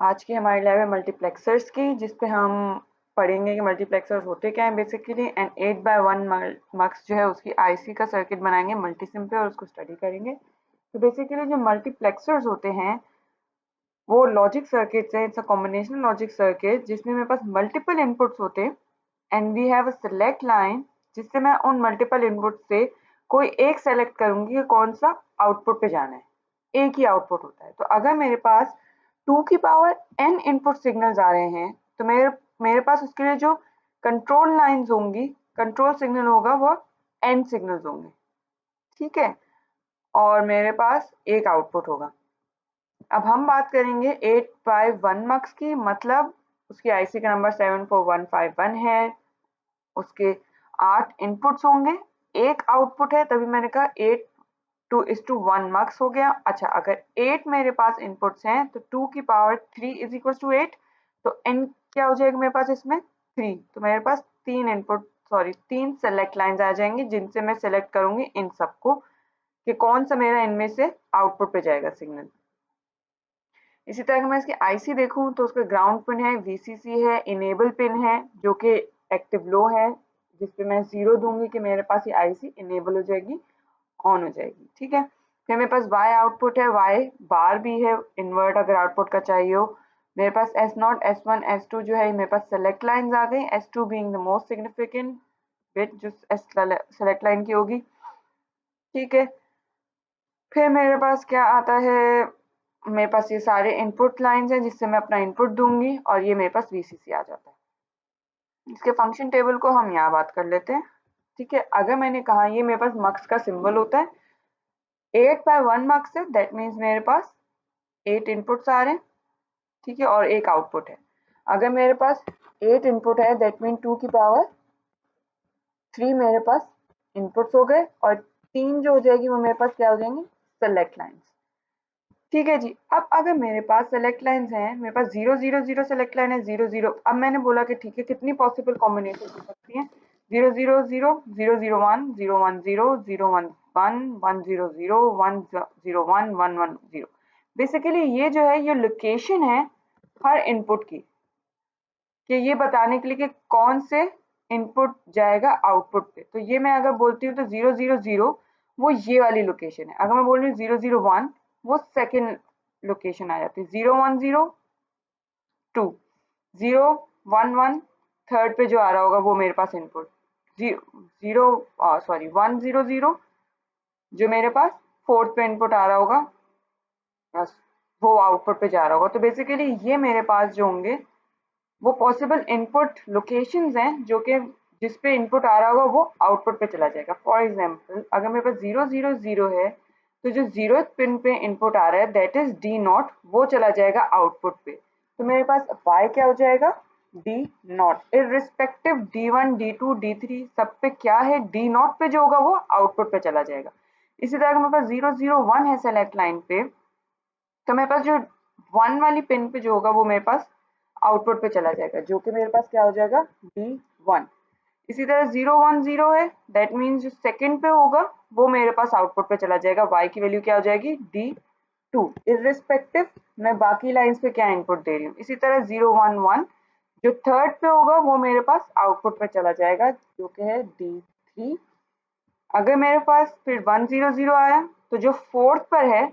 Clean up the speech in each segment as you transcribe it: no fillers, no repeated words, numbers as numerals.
आज की हमारी लैब है मल्टीप्लेक्सर्स की, जिसपे हम पढ़ेंगे कि मल्टीप्लेक्सर्स होते क्या हैं बेसिकली, एंड 8x1 मक्स जो है उसकी आईसी का सर्किट बनाएंगे मल्टीसिम पे और उसको स्टडी करेंगे। तो बेसिकली जो मल्टीप्लेक्सर्स होते हैं वो लॉजिक सर्किट्स है। It's a combinational logic circuit जिसमें मेरे पास मल्टीपल इनपुट्स होते हैं and we have a select line, जिससे मैं उन मल्टीपल इनपुट से कोई एक सेलेक्ट करूंगी कि कौन सा आउटपुट पे जाना है। एक ही आउटपुट होता है। तो अगर मेरे पास 2 की पावर n इनपुट सिग्नल्स आ रहे हैं तो मेरे मेरे पास उसके लिए जो कंट्रोल लाइंस होंगी, कंट्रोल सिग्नल होगा वो n सिग्नल्स होंगे, ठीक है। और मेरे पास एक आउटपुट होगा। अब हम बात करेंगे 8x1 मक्स की, मतलब उसकी आईसी का नंबर 74151 है। उसके 8 इनपुट्स होंगे, एक आउटपुट है, तभी मैंने कहा 8:1 मक्स हो गया। अच्छा, अगर 8 मेरे पास इनपुट्स हैं तो 2 की पावर 3 इज इक्वल टू 8, तो n क्या हो जाएगा मेरे पास इसमें 3। तो मेरे पास तीन सेलेक्ट लाइंस आ जाएंगी जिनसे मैं सेलेक्ट करूंगी इन सबको कि कौन सा मेरा इनमें से आउटपुट पे जाएगा सिग्नल। इसी तरह मैं इसकी आईसी देखूं तो उसका ग्राउंड पिन है, वीसीसी है, इनेबल पिन है जो कि एक्टिव लो है, जिसपे मैं 0 दूंगी कि मेरे पास ये आईसी इनेबल हो जाएगी, ऑन हो जाएगी, ठीक है। फिर मेरे पास वाई आउटपुट है, वाई बार भी है, इन्वर्ट अगर आउटपुट का चाहिए हो। मेरे पास S0, S1, S2 जो है मेरे पास सेलेक्ट लाइंस आ गई, S2 being the most significant bit जो सेलेक्ट लाइन की होगी, ठीक है। फिर मेरे पास क्या आता है, मेरे पास ये सारे इनपुट लाइंस हैं जिससे मैं अपना इनपुट दूंगी और ये मेरे पास वीसीसी आ जाता है। इसके फंक्शन टेबल को हम यहाँ बात कर लेते हैं, ठीक है। अगर मैंने कहा ये मेरे पास मक्स का सिंबल होता है, 8x1 मक्स है, दैट मीन्स मेरे पास 8 इनपुट्स आ रहे हैं, ठीक है, और एक आउटपुट है। अगर मेरे पास 8 इनपुट है दैट मीन 2 की पावर 3 मेरे पास इनपुट्स हो गए, और 3 जो हो जाएगी वो मेरे पास क्या हो जाएंगी, सेलेक्ट लाइंस, ठीक है जी। अब अगर मेरे पास सेलेक्ट लाइंस हैं, मेरे पास 0 0 0 सेलेक्ट लाइन है, 0 0। अब मैंने बोला कि ठीक है कितनी पॉसिबल कॉम्बिनेशन हो सकती हैं, 0 0 0 0 0 1 0 1 0 0 1 1 1 0 0 1 0 1 1 1 0। बेसिकली ये जो है ये लोकेशन है हर इनपुट की, कि ये बताने के लिए कि कौन से इनपुट जाएगा आउटपुट पे। तो ये मैं अगर बोलती हूँ तो 0 0 0 वो ये वाली लोकेशन है। अगर मैं बोल रही हूँ 0 0 1 वो सेकेंड लोकेशन आ जाती है। 0 1 0 2 0 1 1 थर्ड पे जो आ रहा होगा वो मेरे पास इनपुट, 1 0 0 जो मेरे पास फोर्थ पे इनपुट आ रहा होगा, बस वो आउटपुट पे जा रहा होगा। तो बेसिकली ये मेरे पास जो होंगे वो पॉसिबल इनपुट लोकेशंस हैं जो कि जिस पे इनपुट आ रहा होगा वो आउटपुट पे चला जाएगा। फॉर एग्जांपल अगर मेरे पास 0 0 0 है तो जो 0th पिन पे इनपुट आ रहा है दैट इज डी नॉट, वो चला जाएगा आउटपुट पे। तो मेरे पास y क्या हो जाएगा, D not, irrespective D1 D2 D3 सब पे क्या है, डी नॉट पे जो होगा वो आउटपुट पे चला जाएगा। इसी तरह मेरे पास 0 0 1 है सेलेक्ट लाइन पे, तो मेरे पास जो 1 वाली पिन पे जो होगा वो मेरे पास आउटपुट पे चला जाएगा, जो कि मेरे पास क्या हो जाएगा, D1। इसी तरह 0 1 0 है, दैट मीन्स जो सेकंड पे होगा वो मेरे पास आउटपुट पे चला जाएगा, y की वैल्यू क्या हो जाएगी, D2, इररिस्पेक्टिव मैं बाकी लाइंस पे क्या इनपुट दे रही हूँ। इसी तरह 0 1 1 जो थर्ड पे होगा वो मेरे पास आउटपुट पे चला जाएगा, जो कि है D3। अगर मेरे पास फिर 1 0 0 आया तो जो फोर्थ पर है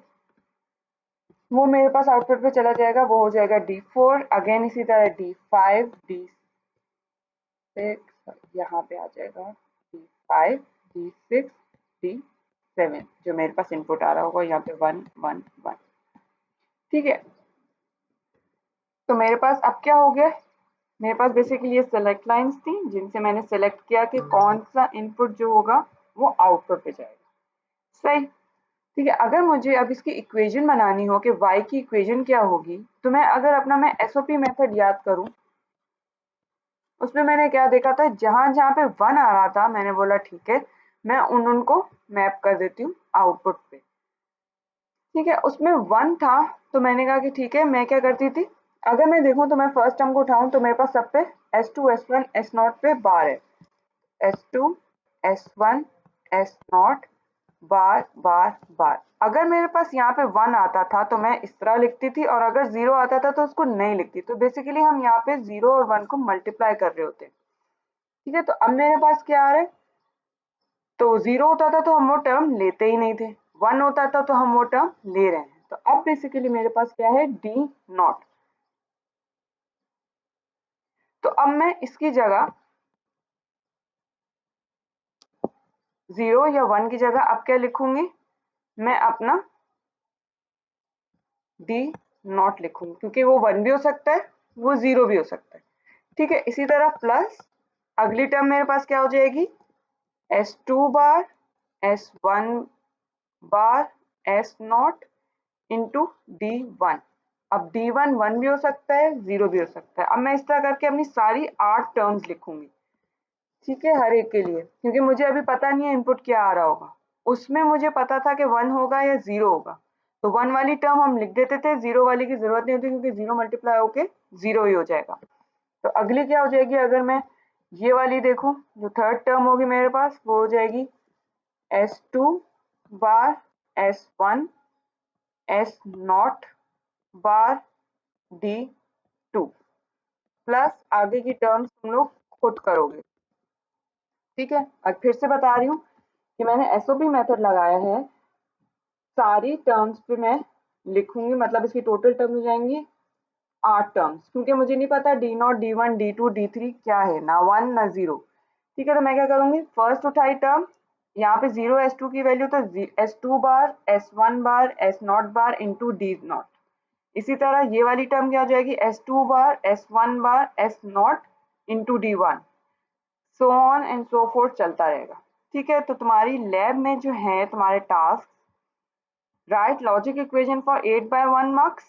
वो मेरे पास आउटपुट पे चला जाएगा, वो हो जाएगा D4। अगेन इसी तरह D5 D6 यहाँ पे आ जाएगा D5 D6 D7 जो मेरे पास इनपुट आ रहा होगा यहाँ पे 1 1 1, ठीक है। तो मेरे पास अब क्या हो गया, मेरे पास बेसिकली ये सेलेक्ट लाइंस थी जिनसे मैंने सेलेक्ट किया कि कौन सा इनपुट जो होगा वो आउटपुट पे जाएगा, सही, ठीक है। अगर मुझे अब इसकी इक्वेशन बनानी हो कि y की इक्वेशन क्या होगी, तो मैं अगर अपना मैं एसओपी मेथड याद करूं, उसमें मैंने क्या देखा था, जहां जहां पे 1 आ रहा था मैंने बोला ठीक है मैं उनको मैप कर देती हूँ आउटपुट पे, ठीक है। उसमें 1 था तो मैंने कहा कि ठीक है मैं क्या करती थी, अगर मैं देखूं तो मैं फर्स्ट टर्म को उठाऊं तो मेरे पास सब पे S2 S1 S0 पे बार है, S2 S1 S0 बार बार बार। अगर मेरे पास यहाँ पे 1 आता था तो मैं इस तरह लिखती थी, और अगर 0 आता था तो उसको नहीं लिखती। तो बेसिकली हम यहाँ पे 0 और 1 को मल्टीप्लाई कर रहे होते हैं। ठीक है, तो अब मेरे पास क्या आ रहा है, तो 0 होता था तो हम वो टर्म लेते ही नहीं थे, 1 होता था तो हम वो टर्म ले रहे हैं। तो अब बेसिकली मेरे पास क्या है, डी नॉट। तो अब मैं इसकी जगह 0 या 1 की जगह अब क्या लिखूंगी, मैं अपना डी नॉट लिखूंगी, क्योंकि वो 1 भी हो सकता है, वो 0 भी हो सकता है। ठीक है, इसी तरह प्लस अगली टर्म मेरे पास क्या हो जाएगी, S2 bar S1 bar S not into D1। अब D1 1 भी हो सकता है, 0 भी हो सकता है। अब मैं इस तरह करके अपनी सारी 8 टर्म्स लिखूंगी। ठीक है, हर एक के लिए, क्योंकि मुझे अभी पता नहीं है इनपुट क्या आ रहा होगा। उसमें मुझे पता था कि 1 होगा या 0 होगा, तो 1 वाली टर्म हम लिख देते थे, 0 वाली की जरूरत नहीं होती, क्योंकि 0 मल्टीप्लाई होके 0 ही हो जाएगा। तो अगली क्या हो जाएगी, अगर मैं ये वाली देखूं, जो थर्ड टर्म होगी मेरे पास, वो हो जाएगी S2 bar S1 S not bar D2 plus आगे की टर्म्स तुम लोग खुद करोगे। ठीक है, अब फिर से बता रही हूँ कि मैंने एसओपी मेथड लगाया है, सारी टर्म्स पे मैं लिखूंगी, मतलब इसकी टोटल टर्म हो जाएंगी 8 टर्म्स, क्योंकि मुझे नहीं पता D not D1 D2 D3 क्या है, ना 1 ना 0। ठीक है, तो मैं क्या करूंगी, फर्स्ट उठाई टर्म, यहाँ पे 0 S2 की वैल्यू, तो S2 bar S1 bar S not bar into D not. इसी तरह ये वाली टर्म क्या हो जाएगी, S2 bar S1 bar S not into D1, so on and so fourth चलता रहेगा। ठीक है, तो तुम्हारी लैब में जो है तुम्हारे task, right logic equation for 8/1 marks,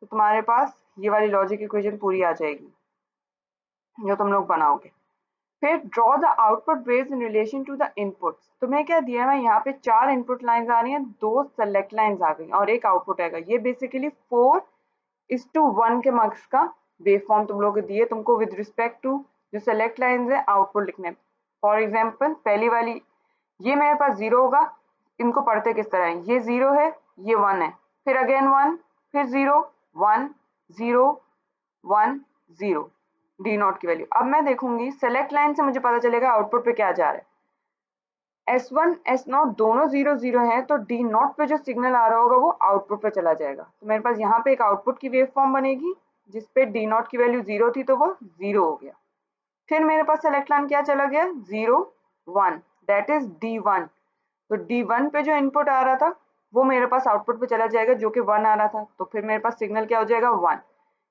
तो तुम्हारे पास ये वाली लॉजिक इक्वेशन पूरी आ जाएगी जो तुम लोग बनाओगे। फिर draw the output based in relation to the inputs. तुम्हें क्या दिया है, यहाँ पे 4 इनपुट लाइंस आ रही हैं, 2 सेलेक्ट लाइंस आ गई और एक आउटपुट आएगा। ये बेसिकली 4:1 के मार्क्स का वेव फॉर्म तुम लोग को दिए, तुमको विद रिस्पेक्ट टू जो सेलेक्ट लाइंस है आउटपुट लिखने। फॉर एग्जाम्पल पहली वाली, ये मेरे पास 0 होगा, इनको पढ़ते किस तरह है, ये 0 है, ये 1 है, फिर अगेन 1, फिर 0 1 0 1 0 डी नॉट की वैल्यू। अब मैं देखूंगी सेलेक्ट लाइन से मुझे पता चलेगा आउटपुट पे क्या जा रहा है। S1 S नॉट दोनों 0 0 है, तो डी नॉट पे जो सिग्नल आ रहा होगा वो आउटपुट पे चला जाएगा। तो मेरे पास यहाँ पे एक आउटपुट की वेव फॉर्म बनेगी जिसपे डी नॉट की वैल्यू 0 थी, तो वो 0 हो गया। फिर मेरे पास सेलेक्ट लाइन क्या चला गया, 0 1, दैट इज D1। तो D1 पे जो इनपुट आ रहा था वो मेरे पास आउटपुट पे चला जाएगा, जो कि 1 आ रहा था, तो फिर मेरे पास सिग्नल क्या हो जाएगा, 1।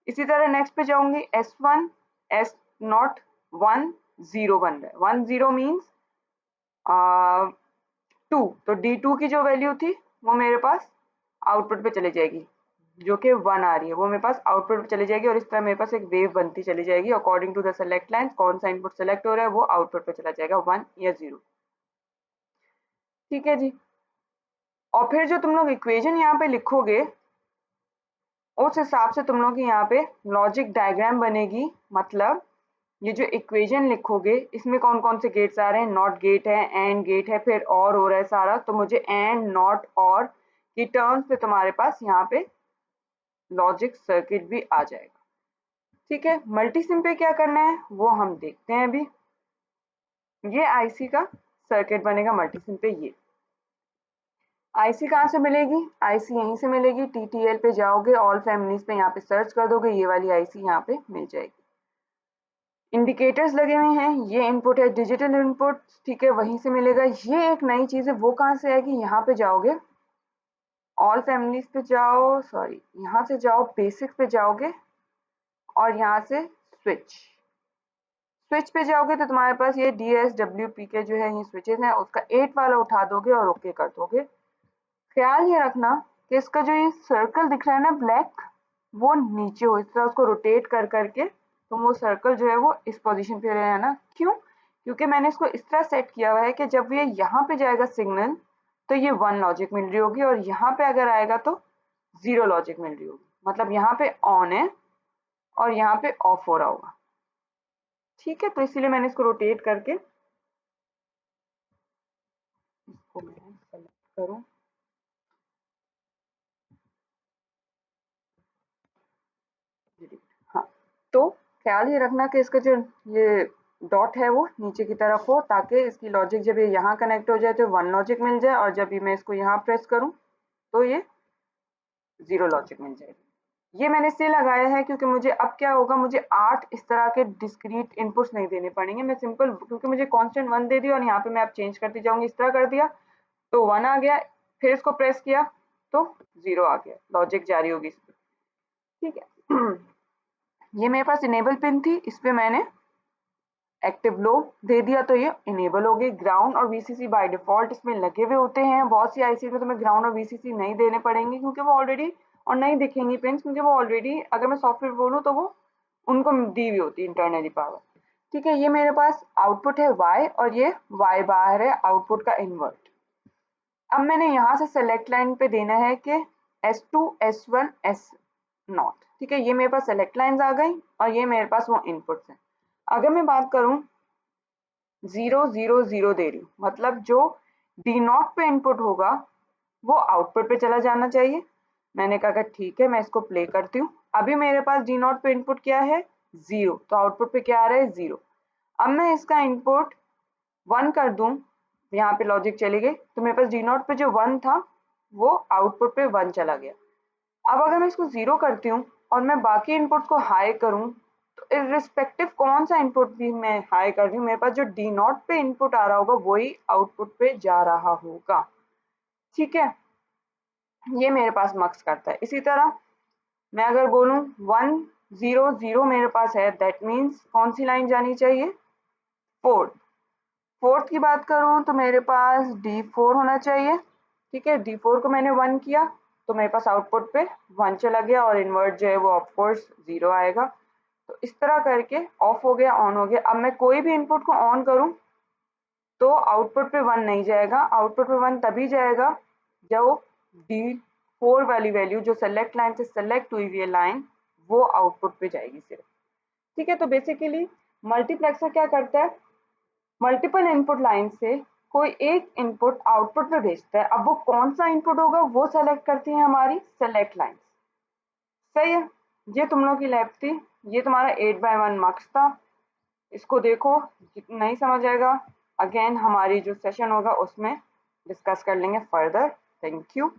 इसी तरह नेक्स्ट पे जाऊंगी, S1 S नॉट 1 0 बन रहा है, 1 0 मीन्स 2, तो D2 की जो वैल्यू थी वो मेरे पास आउटपुट पे चली जाएगी, जो कि 1 आ रही है, वो मेरे पास आउटपुट पे चली जाएगी। और इस तरह मेरे पास एक वेव बनती चली जाएगी according to the select line, कौन सा इनपुट सेलेक्ट हो रहा है वो आउटपुट पे चला जाएगा, 1 या 0। ठीक है जी, और फिर जो तुम लोग इक्वेशन यहाँ पे लिखोगे उस हिसाब से तुम लोग की यहाँ पे लॉजिक डायग्राम बनेगी। मतलब ये जो इक्वेशन लिखोगे इसमें कौन कौन से गेट्स आ रहे हैं, नॉट गेट है, एंड गेट है, फिर और हो रहा है सारा, तो मुझे एंड नॉट और की टर्म्स पे तुम्हारे पास यहाँ पे लॉजिक सर्किट भी आ जाएगा। ठीक है, मल्टीसिम पे क्या करना है वो हम देखते हैं अभी। ये आईसी का सर्किट बनेगा मल्टीसिम पे। ये आईसी कहाँ से मिलेगी, आईसी यहीं से मिलेगी, टीटीएल पे जाओगे, ऑल फैमिलीज पे यहाँ पे सर्च कर दोगे, ये वाली आईसी यहाँ पे मिल जाएगी। इंडिकेटर्स लगे हुए हैं, ये इनपुट है, डिजिटल इनपुट, ठीक है, वहीं से मिलेगा। ये एक नई चीज है, वो कहाँ से आएगी, यहाँ पे जाओगे, ऑल फैमिलीज पे जाओ, सॉरी यहाँ से जाओ, बेसिक्स पे जाओगे और यहाँ से स्विच स्विच पे जाओगे तो तुम्हारे पास ये DSWP के जो है ये स्विचेस हैं, उसका 8 वाला उठा दोगे और ओके कर दोगे। ख्याल ये रखना कि इसका जो ये सर्कल दिख रहा है ना ब्लैक, वो नीचे हो, इस तरह उसको रोटेट कर करके तुम वो सर्कल जो है वो इस पोजीशन पे ले आना। क्यों, क्योंकि मैंने इसको इस तरह सेट किया हुआ है कि जब ये यहाँ पे जाएगा सिग्नल तो ये 1 लॉजिक मिल रही होगी, और यहाँ पे अगर आएगा तो 0 लॉजिक मिल रही होगी, मतलब यहाँ पे ऑन है और यहाँ पे ऑफ हो रहा होगा। ठीक है, तो इसीलिए मैंने इसको रोटेट करके इसको मैं करूं, हाँ, तो ख्याल ये रखना कि इसका जो ये डॉट है वो नीचे की तरफ हो, ताकि इसकी लॉजिक जब ये यहाँ कनेक्ट हो जाए तो 1 लॉजिक मिल जाए, और जब भी मैं इसको यहाँ प्रेस करूं तो ये 0 लॉजिक मिल जाएगी। ये मैंने इसलिए लगाया है क्योंकि मुझे अब क्या होगा, मुझे 8 इस तरह के डिस्क्रीट इनपुट्स नहीं देने पड़ेंगे। मैं सिंपल, क्योंकि मुझे कांस्टेंट 1 दे दिया और यहाँ पे मैं अब चेंज करती जाऊंगी, इस तरह कर दिया तो 1 आ गया, फिर इसको प्रेस किया तो 0 आ गया, लॉजिक जारी होगी इस पर। ठीक है। ये मेरे पास इनेबल पिन थी, इस पे मैंने एक्टिव लो दे दिया तो ये इनेबल हो गई। ग्राउंड और वीसीसी बाय डिफॉल्ट इसमें लगे हुए होते हैं, बहुत सी आईसी में तुम्हें ग्राउंड और वीसीसी नहीं देने पड़ेंगे क्योंकि वो ऑलरेडी, और नहीं दिखेंगी पिन क्योंकि वो ऑलरेडी, अगर मैं सॉफ्टवेयर बोलूँ तो वो उनको दी हुई होती है इंटरनली पावर। ठीक है, ये मेरे पास आउटपुट है y और ये y बार है आउटपुट का इन्वर्ट। अब मैंने यहाँ से सेलेक्ट लाइन पे देना है कि S2 S1 S0। ठीक है, ये मेरे पास सेलेक्ट लाइंस आ गई और ये मेरे पास वो इनपुट्स हैं। अगर मैं बात करूं 0 0 0 दे रही हूँ, मतलब जो डी नॉट पे इनपुट होगा वो आउटपुट पे चला जाना चाहिए। मैंने कहा कि ठीक है, मैं इसको प्ले करती हूँ। अभी मेरे पास डी नॉट पे इनपुट क्या है, 0, तो आउटपुट पे क्या आ रहा है, 0। अब मैं इसका इनपुट 1 कर दूं, यहाँ पे लॉजिक चली गई, तो मेरे पास डी नॉट पे जो 1 था वो आउटपुट पे 1 चला गया। अब अगर मैं इसको 0 करती हूँ और मैं बाकी इनपुट को हाई करूँ, तो इर्रिस्पेक्टिव कौन सा इनपुट भी मैं हाई कर रही हूँ, मेरे पास जो डी नॉट पे इनपुट आ रहा होगा वही आउटपुट पे जा रहा होगा। ठीक है, ये मेरे पास मक्स करता है। इसी तरह मैं अगर बोलूँ 1 0 0 मेरे पास है, दैट मीन्स कौन सी लाइन जानी चाहिए, फोर्थ। फोर्थ की बात करूँ तो मेरे पास D4 होना चाहिए। ठीक है, D4 को मैंने 1 किया तो मेरे पास आउटपुट पे 1 चला गया और इन्वर्ट जो है वो ऑफ कोर्स 0 आएगा। तो इस तरह करके ऑफ हो गया, ऑन हो गया। अब मैं कोई भी इनपुट को ऑन करूं तो आउटपुट पे 1 नहीं जाएगा, आउटपुट पे 1 तभी जाएगा जब D4 वाली वैल्यू जो सेलेक्ट लाइन से सेलेक्ट हुई हुई है लाइन, वो आउटपुट पे जाएगी सिर्फ। ठीक है, तो बेसिकली मल्टीप्लेक्सर क्या करता है, मल्टीपल इनपुट लाइन से कोई एक इनपुट आउटपुट में भेजता है। अब वो कौन सा इनपुट होगा वो सेलेक्ट करती है हमारी सेलेक्ट लाइन। सही है, ये तुम लोग की लैब थी, ये तुम्हारा 8x1 मार्क्स था। इसको देखो, नहीं समझ आएगा अगेन हमारी जो सेशन होगा उसमें डिस्कस कर लेंगे फर्दर। Thank you.